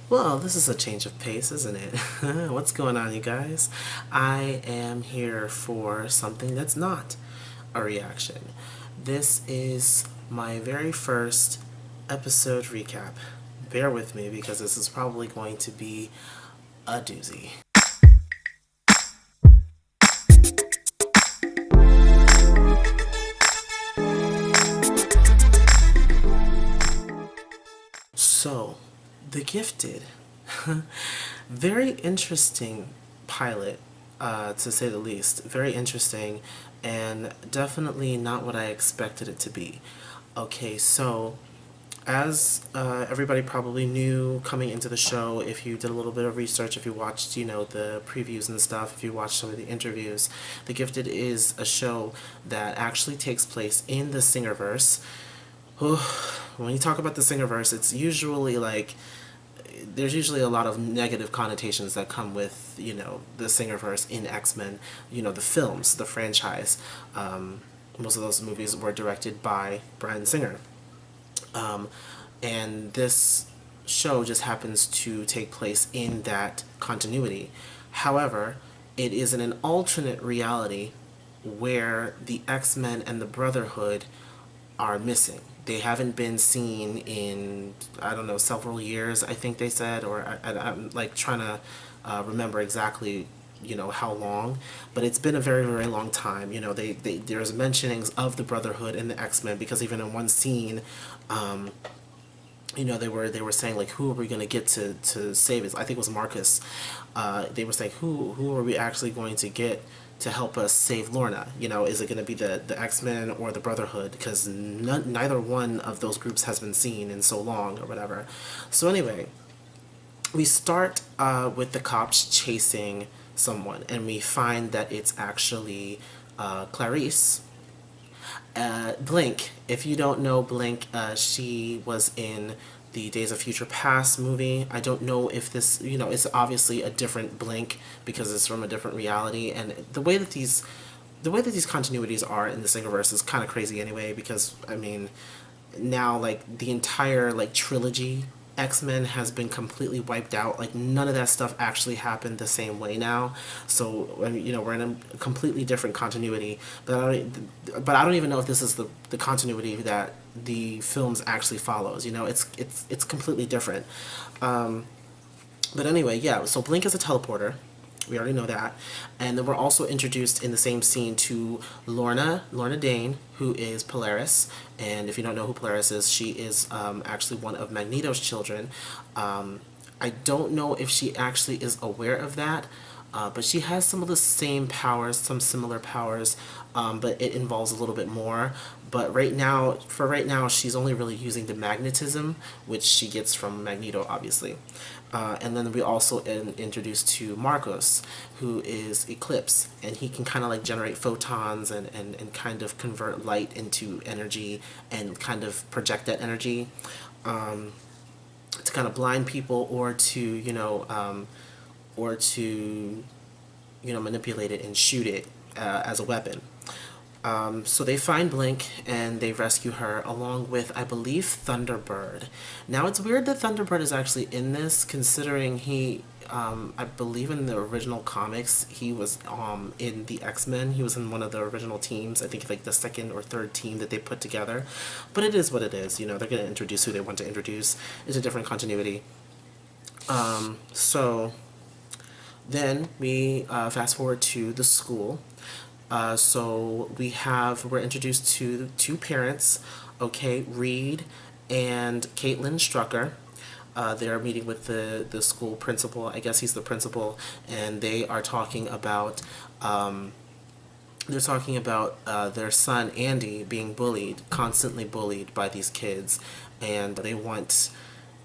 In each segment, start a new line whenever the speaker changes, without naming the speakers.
Well, this is a change of pace, isn't it? What's going on, you guys? I am here for something that's not a reaction. This is my very first episode recap. Bear with me because this is probably going to be a doozy. So, The Gifted. Very interesting pilot, to say the least. Very interesting, and definitely not what I expected it to be. Okay, so as everybody probably knew coming into the show, if you did a little bit of research, if you watched, the previews and stuff, if you watched some of the interviews, The Gifted is a show that actually takes place in the Singerverse. When you talk about the Singerverse, it's usually like there's usually a lot of negative connotations that come with the Singerverse in X-Men. The films, the franchise. Most of those movies were directed by Bryan Singer, and this show just happens to take place in that continuity. However, it is in an alternate reality where the X-Men and the Brotherhood are missing. They haven't been seen in, I don't know, several years, I think they said, or I'm like trying to remember exactly, how long, but it's been a very, very long time. There's mentionings of the Brotherhood and the X-Men, because even in one scene, they were saying, like, who are we going to get to save us? I think it was Marcus. They were saying, who are we actually going to get to help us save Lorna? Is it going to be the X-Men or the Brotherhood? Because neither one of those groups has been seen in so long or whatever. So anyway, we start with the cops chasing someone, and we find that it's actually Clarice. Blink. If you don't know Blink, she was in the Days of Future Past movie. I don't know if this, it's obviously a different Blink because it's from a different reality, and the way that these continuities are in the Singerverse is kind of crazy anyway, because I mean, now like the entire like trilogy X-Men has been completely wiped out. Like none of that stuff actually happened the same way now. So I mean, we're in a completely different continuity. But I don't even know if this is the continuity that the films actually follows. It's completely different. But anyway, yeah. So Blink is a teleporter. We already know that. And then we're also introduced in the same scene to Lorna Dane, who is Polaris. And if you don't know who Polaris is, she is actually one of Magneto's children. I don't know if she actually is aware of that, but she has some of the same powers, some similar powers, but it involves a little bit more. But for right now, she's only really using the magnetism, which she gets from Magneto, obviously. And then we also introduced to Marcos, who is Eclipse, and he can kind of like generate photons and kind of convert light into energy and kind of project that energy to kind of blind people, or to manipulate it and shoot it as a weapon. So they find Blink and they rescue her along with, I believe, Thunderbird. Now it's weird that Thunderbird is actually in this, considering I believe in the original comics, he was in the X-Men. He was in one of the original teams. I think like the second or third team that they put together. But it is what it is. They're going to introduce who they want to introduce. It's a different continuity. So then we fast forward to the school. So we're introduced to two parents, okay, Reed and Caitlin Strucker. They're meeting with the school principal. I guess he's the principal, and they are talking about their son Andy being constantly bullied by these kids, and they want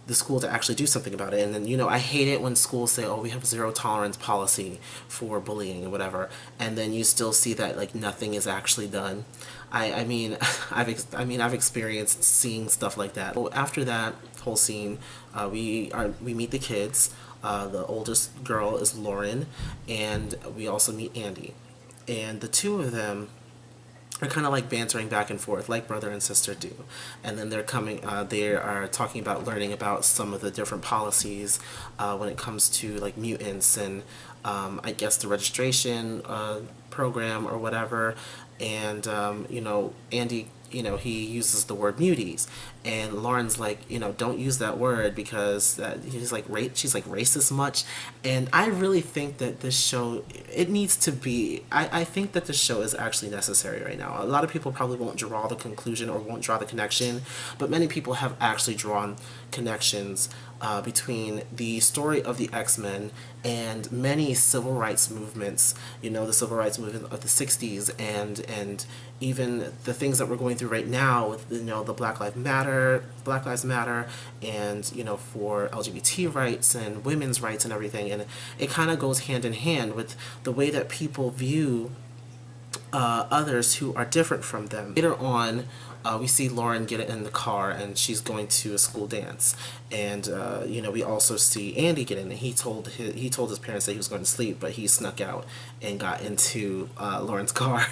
the school to actually do something about it. And then, I hate it when schools say, oh, we have zero tolerance policy for bullying and whatever, and then you still see that like nothing is actually done. I mean, I've experienced seeing stuff like that. Well, after that whole scene, we meet the kids. The oldest girl is Lauren, and we also meet Andy, and the two of them are kind of like bantering back and forth like brother and sister do. And then they are talking about learning about some of the different policies when it comes to like mutants and I guess the registration program or whatever. And Andy, he uses the word muties, and Lauren's like, don't use that word because he's like, she's like, racist much. And I really think that this show, it needs to be, I think that this show is actually necessary right now. A lot of people probably won't draw the conclusion or won't draw the connection, but many people have actually drawn connections between the story of the X-Men and many civil rights movements, the civil rights movement of the 60s, and even the things that we're going through right now with, the Black Lives Matter, and, for LGBT rights and women's rights and everything. And it kind of goes hand in hand with the way that people view others who are different from them. Later on, we see Lauren get in the car and she's going to a school dance, and we also see Andy get in. And he told his parents that he was going to sleep, but he snuck out and got into Lauren's car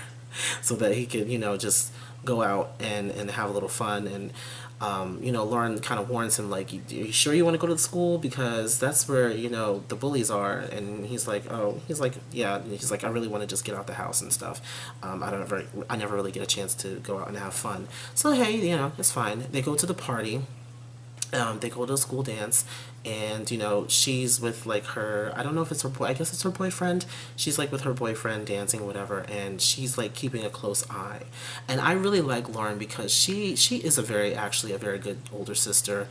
so that he could just go out and have a little fun. And Lauren kind of warns him, like, are you sure you want to go to the school, because that's where the bullies are. And he's like, yeah. And he's like, I really want to just get out the house and stuff. I never really get a chance to go out and have fun. So hey, it's fine. They go to the party. They go to a school dance, and she's with like her, I don't know if it's her boy, I guess it's her boyfriend. She's like with her boyfriend dancing, whatever, and she's like keeping a close eye. And I really like Lauren because she is actually a very good older sister.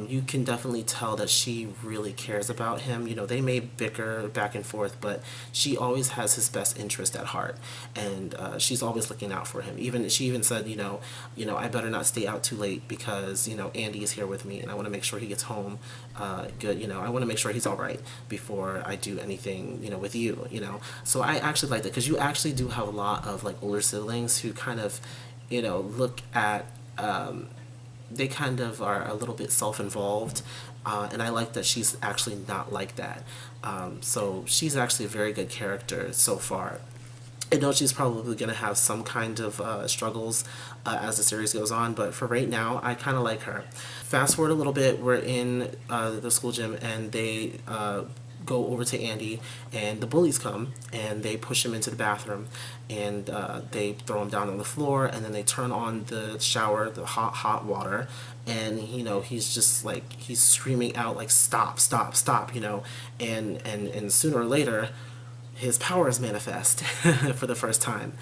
You can definitely tell that she really cares about him. They may bicker back and forth, but she always has his best interest at heart, and she's always looking out for him. She even said, I better not stay out too late because Andy is here with me, and I want to make sure he gets home good. I want to make sure he's all right before I do anything, with you. So I actually like that, because you actually do have a lot of like older siblings who kind of, look at, they kind of are a little bit self-involved, and I like that she's actually not like that. So she's actually a very good character so far. I know she's probably going to have some kind of struggles as the series goes on, but for right now, I kind of like her. Fast forward a little bit, we're in the school gym, and they go over to Andy, and the bullies come, and they push him into the bathroom, and they throw him down on the floor, and then they turn on the shower, the hot water, and he's just like, he's screaming out like, stop, stop, stop, and sooner or later, his powers manifest for the first time,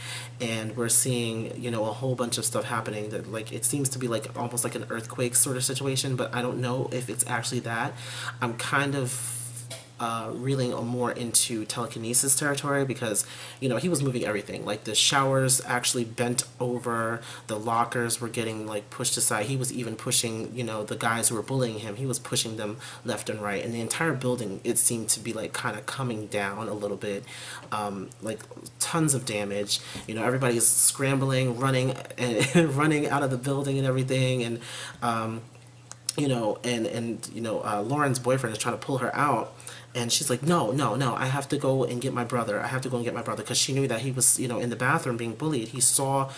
and we're seeing a whole bunch of stuff happening that, like, it seems to be like almost like an earthquake sort of situation, but I don't know if it's actually that. I'm kind of reeling more into telekinesis territory, because he was moving everything. Like, the showers actually bent over, the lockers were getting like pushed aside. He was even pushing the guys who were bullying him, he was pushing them left and right, and the entire building, it seemed to be like kind of coming down a little bit, like tons of damage. Everybody's scrambling, running and running out of the building and everything. And Lauren's boyfriend is trying to pull her out, and she's like, no, no, no, I have to go and get my brother. I have to go and get my brother, because she knew that he was, in the bathroom being bullied. She saw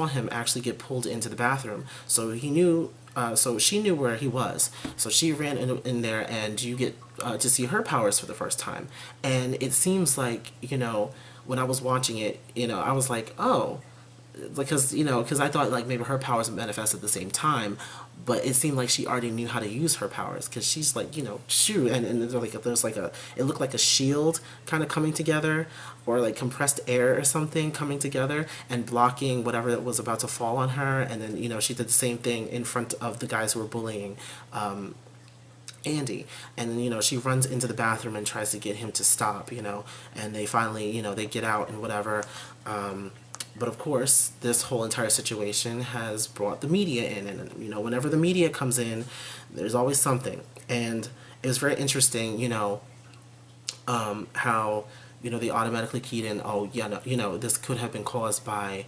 him actually get pulled into the bathroom, so he knew. So she knew where he was. So she ran in there, and you get to see her powers for the first time. And it seems like, when I was watching it, I was like, oh, because I thought like maybe her powers manifest at the same time, but it seemed like she already knew how to use her powers, because she's like, shoot, and there's like it looked like a shield kind of coming together, or like compressed air or something coming together and blocking whatever that was about to fall on her. And then she did the same thing in front of the guys who were bullying Andy, and then she runs into the bathroom and tries to get him to stop, and they finally they get out and whatever. But of course, this whole entire situation has brought the media in, and whenever the media comes in, there's always something. And it was very interesting, how they automatically keyed in, oh yeah, no, this could have been caused by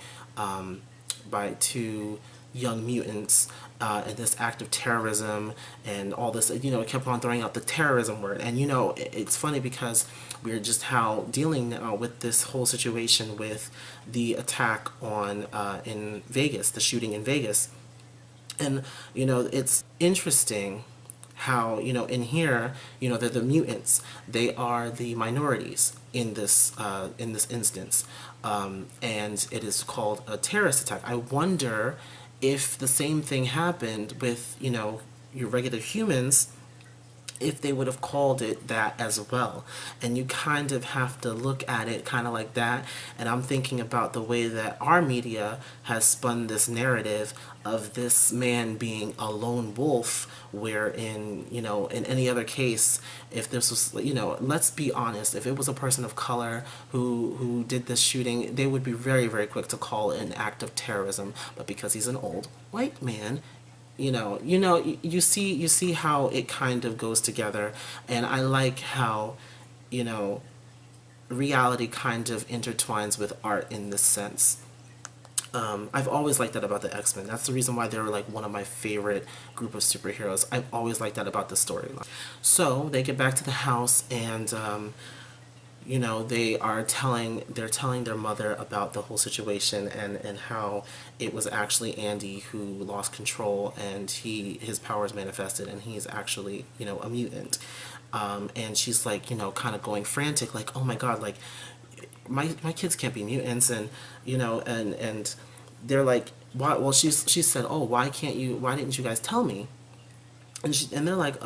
two young mutants and this act of terrorism and all this, it kept on throwing out the terrorism word. And, it's funny because we're just how dealing now with this whole situation with the attack on in Vegas, the shooting in Vegas. And, it's interesting how, in here, they're the mutants. They are the minorities in this instance. And it is called a terrorist attack. I wonder if the same thing happened with, your regular humans, if they would have called it that as well. And you kind of have to look at it kind of like that. And I'm thinking about the way that our media has spun this narrative of this man being a lone wolf, wherein, in any other case, if this was, let's be honest, if it was a person of color who did this shooting, they would be very, very quick to call it an act of terrorism. But because he's an old white man, you see how it kind of goes together. And I like how, you know reality kind of intertwines with art in this sense. I've always liked that about the X-Men. That's the reason why they were like one of my favorite group of superheroes. I've always liked that about the storyline. So they get back to the house, and they're telling their mother about the whole situation, and how it was actually Andy who lost control, and his powers manifested, and he's actually, a mutant. And she's like, kind of going frantic, like, oh my god, like, my kids can't be mutants. And and they're like, why? Well, she said, oh, why didn't you guys tell me? And they're like,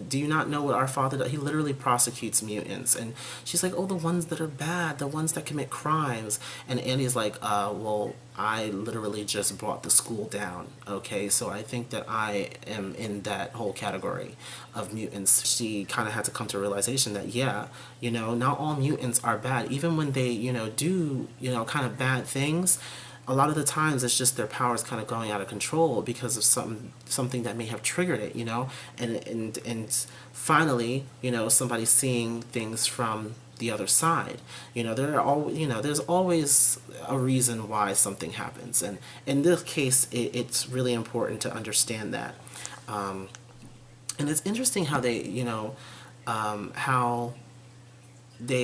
do you not know what our father does? He literally prosecutes mutants. And she's like, oh, the ones that are bad, the ones that commit crimes. And Andy's like, well, I literally just brought the school down, okay? So I think that I am in that whole category of mutants. She kind of had to come to a realization that, yeah, not all mutants are bad. Even when they, do, kind of bad things, a lot of the times it's just their powers kind of going out of control because of something that may have triggered it, and finally, somebody seeing things from the other side. There's always a reason why something happens, and in this case, it's really important to understand that. And it's interesting how they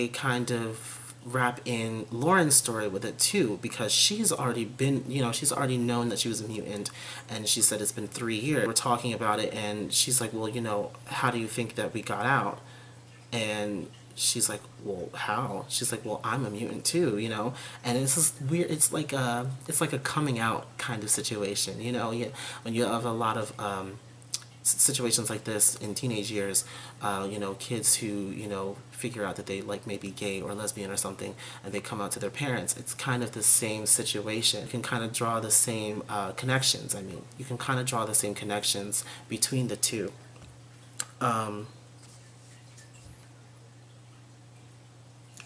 kind of wrap in Lauren's story with it too, because she's already known that she was a mutant, and she said it's been 3 years. We're talking about it, and she's like, well, how do you think that we got out? And she's like, well, how? She's like, well, I'm a mutant too, and it's just weird. It's like a coming out kind of situation, when you have a lot of situations like this in teenage years, kids who, figure out that they like maybe gay or lesbian or something, and they come out to their parents. It's kind of the same situation. You can kind of draw the same connections. I mean, you can kind of draw the same connections between the two.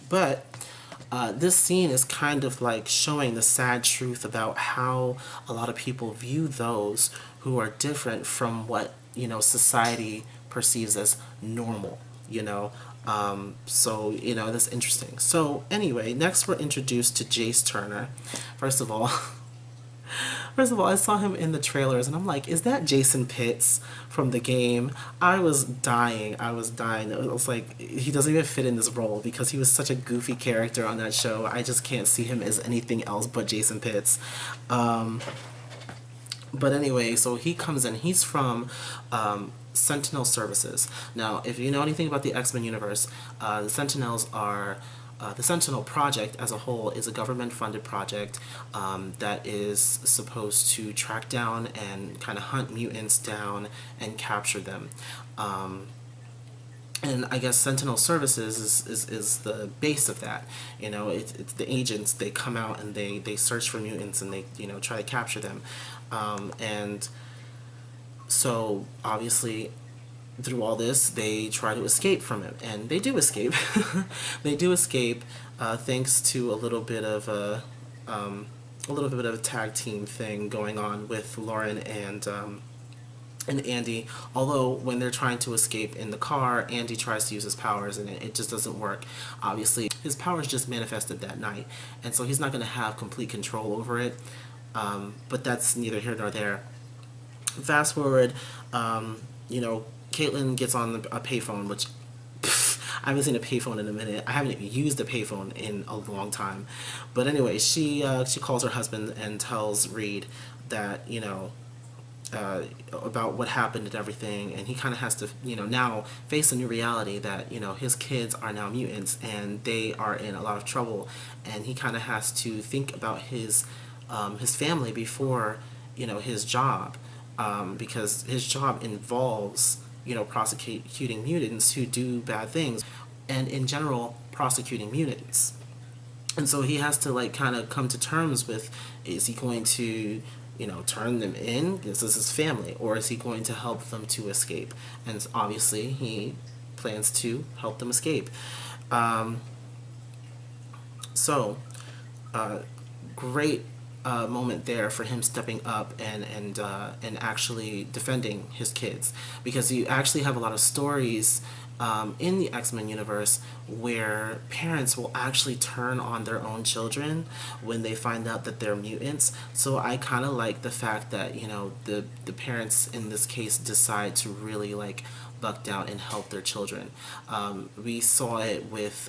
But this scene is kind of like showing the sad truth about how a lot of people view those who are different from what, society perceives as normal, so, that's interesting. So anyway, next we're introduced to Jace Turner. First of all, I saw him in the trailers, and I'm like, is that Jason Pitts from the game? I was dying. It was like, he doesn't even fit in this role because he was such a goofy character on that show. I just can't see him as anything else but Jason Pitts. But anyway, so he comes in. He's from Sentinel Services. Now, if you know anything about the X-Men universe, the Sentinels are... the Sentinel project as a whole is a government-funded project that is supposed to track down and kind of hunt mutants down and capture them. And I guess Sentinel Services is the base of that. It's the agents. They come out and they search for mutants, and they try to capture them. And so obviously, through all this, they try to escape from him, and they do escape. They do escape, thanks to a little bit of a tag team thing going on with Lauren and Andy. Although when they're trying to escape in the car, Andy tries to use his powers, and it just doesn't work. Obviously, his powers just manifested that night, and so he's not going to have complete control over it. But that's neither here nor there. Fast forward, you know, Caitlin gets on a payphone, which I haven't seen a payphone in a minute. I haven't used a payphone in a long time. But anyway, she calls her husband and tells Reed that, you know, about what happened and everything, and he kind of has to, you know, now face a new reality that, you know, his kids are now mutants and they are in a lot of trouble, and he kind of has to think about his family before, you know, his job, because his job involves, you know, prosecuting mutants who do bad things, and in general prosecuting mutants. And so he has to like kind of come to terms with, is he going to, you know, turn them in, this is his family, or is he going to help them to escape? And obviously he plans to help them escape. um, so great moment there for him stepping up and actually defending his kids, because you actually have a lot of stories in the X-Men universe where parents will actually turn on their own children when they find out that they're mutants. So I kind of like the fact that, you know, the parents in this case decide to really like buck down and help their children. We saw it with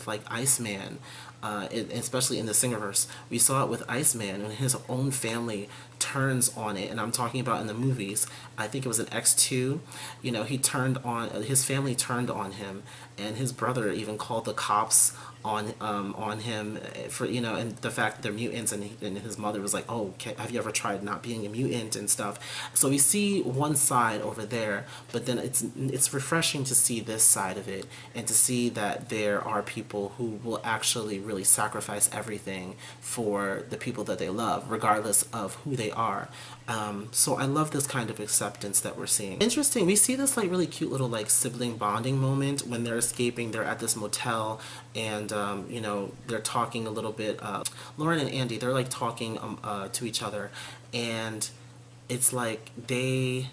like Iceman, especially in the Singerverse. We saw it with Iceman when his own family turns on it, and I'm talking about in the movies. I think it was in X2. You know, he turned on his family turned on him, and his brother even called the cops on him for, you know, and the fact that they're mutants, and his mother was like, oh, have you ever tried not being a mutant and stuff. So we see one side over there, but then it's refreshing to see this side of it, and to see that there are people who will actually really sacrifice everything for the people that they love, regardless of who they are. So I love this kind of acceptance that we're seeing. Interesting, we see this like really cute little like sibling bonding moment when they're escaping. They're at this motel, and you know, they're talking a little bit. Lauren and Andy, they're like talking to each other, and it's like they,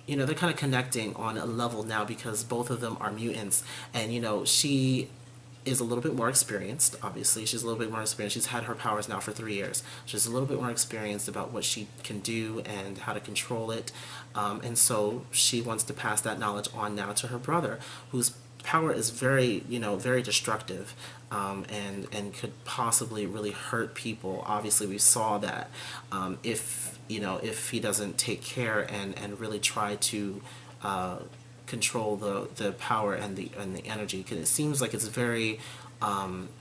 you know, they're kind of connecting on a level now because both of them are mutants, and you know, she is a little bit more experienced. Obviously, she's a little bit more experienced. She's had her powers now for 3 years. She's a little bit more experienced about what she can do and how to control it, and so she wants to pass that knowledge on now to her brother, whose power is very, you know, very destructive, and could possibly really hurt people. Obviously, we saw that, if, you know, if he doesn't take care and really try to control the power and the energy, because it seems like it's very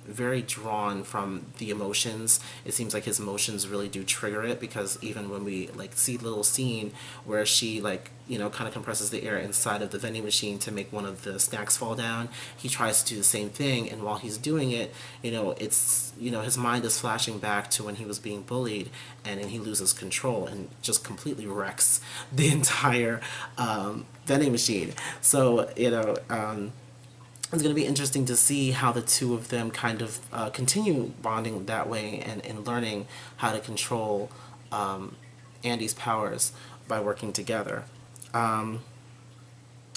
very drawn from the emotions. It seems like his emotions really do trigger it, because even when we like see the little scene where she, like, you know, kind of compresses the air inside of the vending machine to make one of the snacks fall down, he tries to do the same thing, and while he's doing it, you know, it's, you know, his mind is flashing back to when he was being bullied, and then he loses control and just completely wrecks the entire vending machine. So, you know, it's going to be interesting to see how the two of them kind of continue bonding that way, and learning how to control Andy's powers by working together.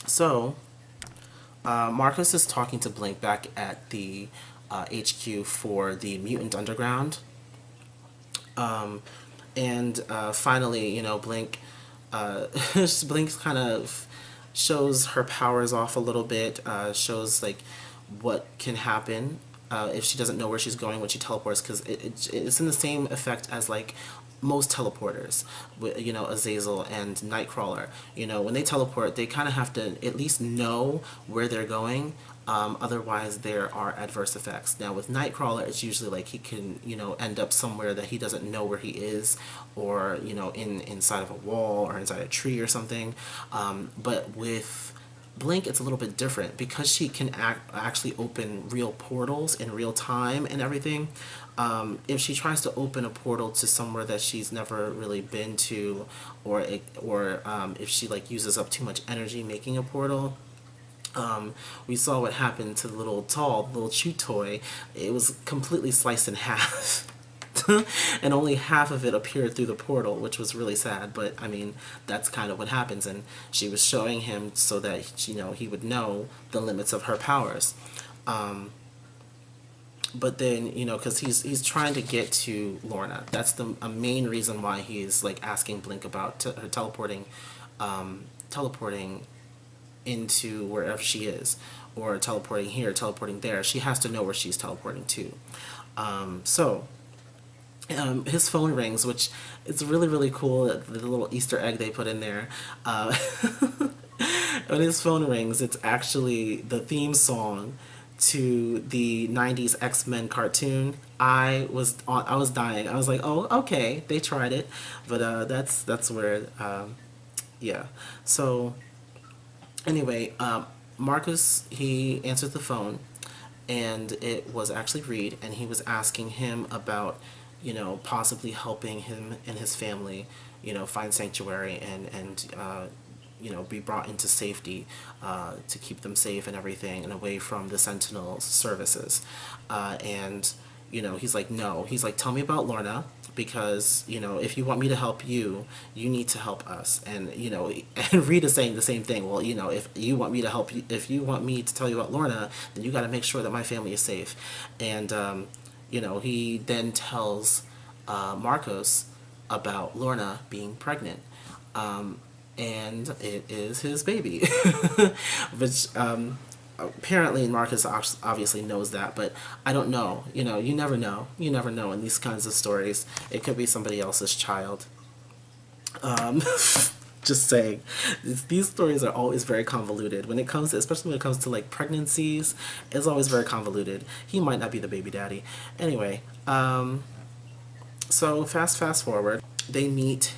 So Marcus is talking to Blink back at the HQ for the Mutant Underground. And finally, you know, Blink, Blink's kind of shows her powers off a little bit, shows like what can happen if she doesn't know where she's going when she teleports, because it's in the same effect as like most teleporters, you know, Azazel and Nightcrawler. You know, when they teleport, they kind of have to at least know where they're going. Otherwise, there are adverse effects. Now, with Nightcrawler, it's usually like he can, you know, end up somewhere that he doesn't know where he is, or, you know, inside of a wall or inside a tree or something. But with Blink, it's a little bit different because she can actually open real portals in real time and everything. If she tries to open a portal to somewhere that she's never really been to, or if she like uses up too much energy making a portal, we saw what happened to the little chew toy. It was completely sliced in half. And only half of it appeared through the portal, which was really sad, but I mean, that's kind of what happens, and she was showing him so that, you know, he would know the limits of her powers. but then, because he's trying to get to Lorna. That's a main reason why he's like asking Blink about her teleporting into wherever she is, or teleporting here, teleporting there. She has to know where she's teleporting to. His phone rings, which is really, really cool. The little Easter egg they put in there. When his phone rings, it's actually the theme song to the '90s X-Men cartoon. I was dying. I was like, oh, okay, they tried it, but that's weird. Yeah. So anyway, Marcus, he answered the phone, and it was actually Reed, and he was asking him about, possibly helping him and his family, find sanctuary and be brought into safety, to keep them safe and everything, and away from the Sentinel services. And he's like, no. He's like, tell me about Lorna, because if you want me to help you, you need to help us. And and Reed is saying the same thing. Well, if you want me to help you, if you want me to tell you about Lorna, then you got to make sure that my family is safe. And he then tells Marcos about Lorna being pregnant. And it is his baby, which apparently Marcus obviously knows that, but I don't know. You never know. You never know in these kinds of stories. It could be somebody else's child. Just saying, these stories are always very convoluted when it comes to, especially when it comes to like pregnancies. It's always very convoluted. He might not be the baby daddy. Anyway, so fast forward, they meet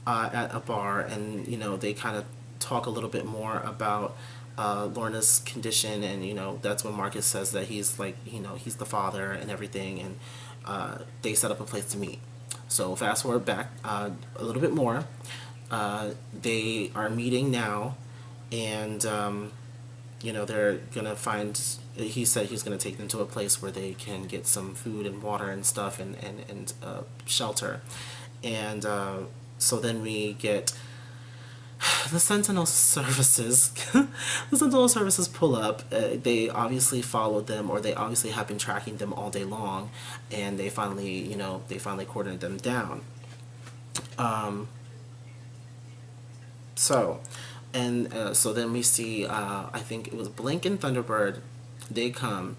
at a bar, and they kind of talk a little bit more about Lorna's condition, and that's when Marcus says that he's like, he's the father and everything, and they set up a place to meet. So fast forward back a little bit more. They are meeting now, and they're gonna find. He said he's gonna take them to a place where they can get some food and water and stuff, and shelter, and so then we get the Sentinel services. The Sentinel services pull up. They obviously followed them, or they obviously have been tracking them all day long, and they finally, cornered them down. So then we see, I think it was Blink and Thunderbird. They come,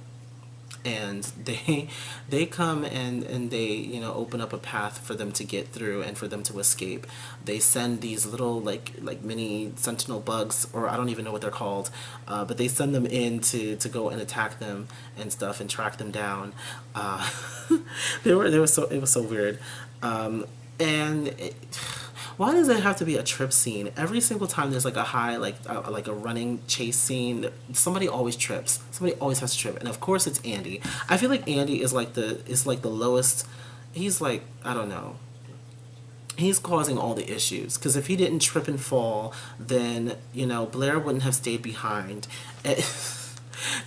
and they come and they open up a path for them to get through and for them to escape. They send these little like mini sentinel bugs, or I don't even know what they're called, but they send them in to go and attack them and stuff and track them down. It was so weird. And why does it have to be a trip scene? Every single time there's like a high, like a running chase scene, somebody always trips. Somebody always has to trip, and of course it's Andy. I feel like Andy is like the lowest. He's like, I don't know. He's causing all the issues, because if he didn't trip and fall, then Blair wouldn't have stayed behind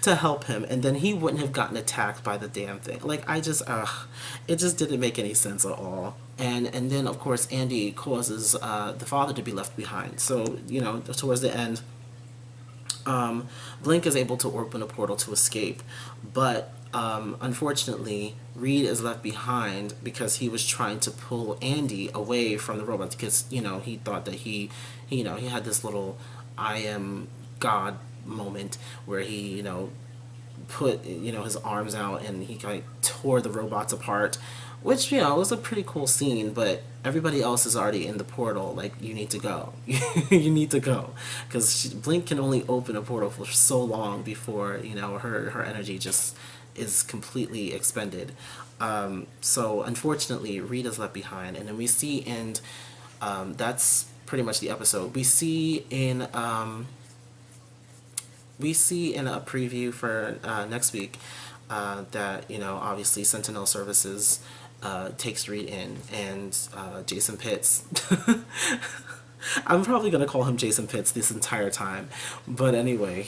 to help him, and then he wouldn't have gotten attacked by the damn thing. Like, it just didn't make any sense at all. And then of course Andy causes the father to be left behind. So towards the end, Blink is able to open a portal to escape, but unfortunately Reed is left behind because he was trying to pull Andy away from the robot, because he thought that he had this little I am God moment where he put his arms out and he like tore the robots apart, which was a pretty cool scene. But everybody else is already in the portal. Like, you need to go. You need to go, because Blink can only open a portal for so long before her energy just is completely expended. So unfortunately Reed is left behind, and then we see in that's pretty much the episode. We see in a preview for next week that obviously Sentinel Services takes Reed in, and Jason Pitts. I'm probably gonna call him Jason Pitts this entire time, but anyway,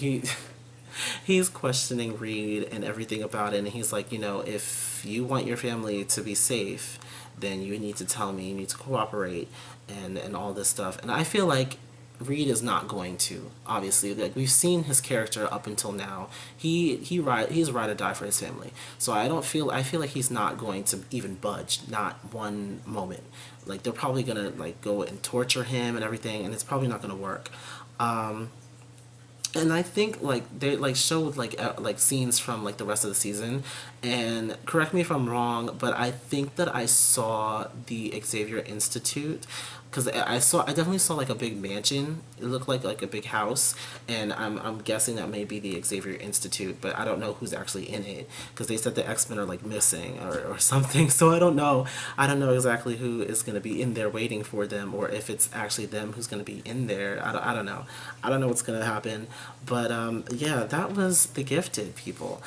he's questioning Reed and everything about it, and he's like, if you want your family to be safe, then you need to tell me, you need to cooperate, and all this stuff. And I feel like Reed is not going to, obviously. Like, we've seen his character up until now. He's ride or die for his family. So I feel like he's not going to even budge, not one moment. Like, they're probably gonna like go and torture him and everything, and it's probably not gonna work. And I think like they like showed like scenes from like the rest of the season, and correct me if I'm wrong, but I think that I saw the Xavier Institute, because I definitely saw like a big mansion. It looked like a big house, and I'm guessing that may be the Xavier Institute, but I don't know who's actually in it, because they said the X-Men are like missing or something. So I don't know exactly who is going to be in there waiting for them, or if it's actually them who's going to be in there. I don't know. I don't know what's going to happen. But yeah, that was The Gifted, people.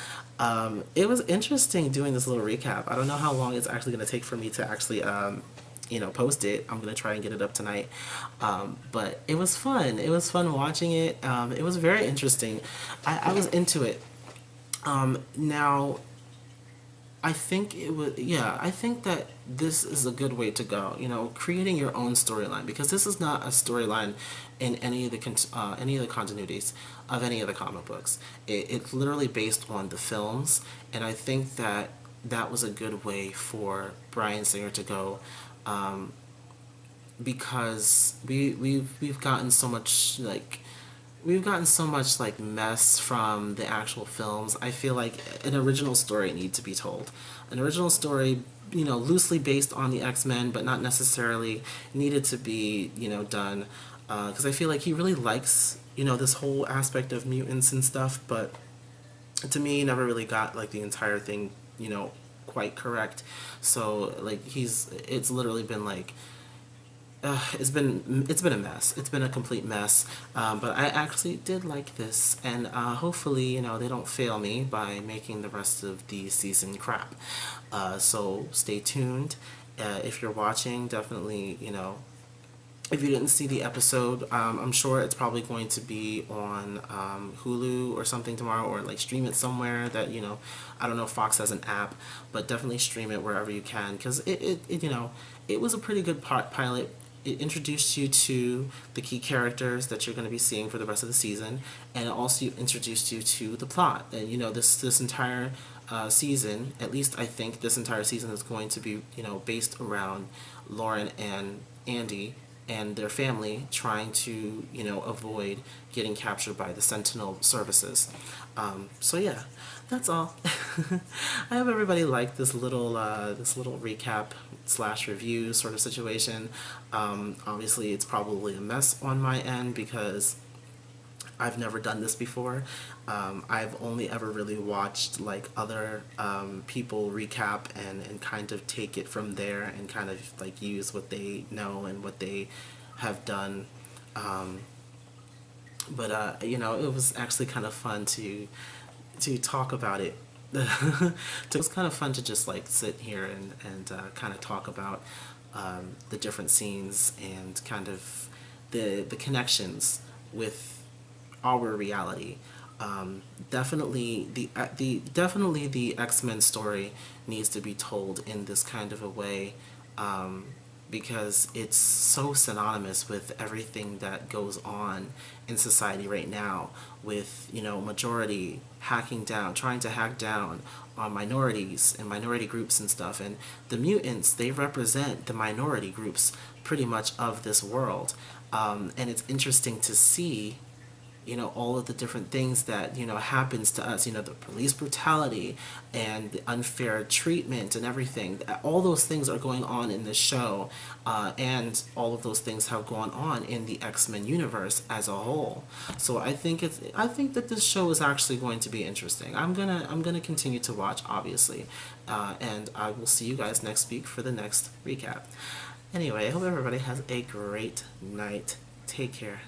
It was interesting doing this little recap. I don't know how long it's actually going to take for me to actually post it. I'm gonna try and get it up tonight. But it was fun. It was fun watching it. It was very interesting. I was into it. Now, I think it was, yeah, I think that this is a good way to go, creating your own storyline, because this is not a storyline in any of the continuities of any of the comic books. It's literally based on the films, and I think that that was a good way for Bryan Singer to go, because we've gotten so much like mess from the actual films. I feel like an original story needs to be told. An original story, loosely based on the X-Men, but not necessarily needed to be, done. Because I feel like he really likes, this whole aspect of mutants and stuff, but to me, he never really got like the entire thing, quite correct. So like it's literally been like it's been a mess. It's been a complete mess. But I actually did like this, and hopefully, they don't fail me by making the rest of the season crap. So stay tuned. If you're watching, definitely, if you didn't see the episode, I'm sure it's probably going to be on Hulu or something tomorrow, or like stream it somewhere that, I don't know if Fox has an app, but definitely stream it wherever you can, because it was a pretty good pilot. It introduced you to the key characters that you're going to be seeing for the rest of the season, and it also introduced you to the plot. And this entire season, at least I think this entire season is going to be based around Lauren and Andy and their family trying to avoid getting captured by the Sentinel services. So yeah, that's all. I hope everybody liked this little recap slash review sort of situation. Obviously, it's probably a mess on my end because I've never done this before. I've only ever really watched like other people recap and kind of take it from there and kind of like use what they know and what they have done. But it was actually kind of fun to talk about it. It was kind of fun to just like sit here and kind of talk about the different scenes and kind of the connections with our reality. Definitely the X-Men story needs to be told in this kind of a way, because it's so synonymous with everything that goes on in society right now, with majority trying to hack down on minorities and minority groups and stuff, and the mutants, they represent the minority groups pretty much of this world. And it's interesting to see all of the different things that happens to us, the police brutality and the unfair treatment and everything. All those things are going on in this show, and all of those things have gone on in the X-Men universe as a whole. So I think that this show is actually going to be interesting. I'm gonna continue to watch, obviously, and I will see you guys next week for the next recap. Anyway, I hope everybody has a great night. Take care.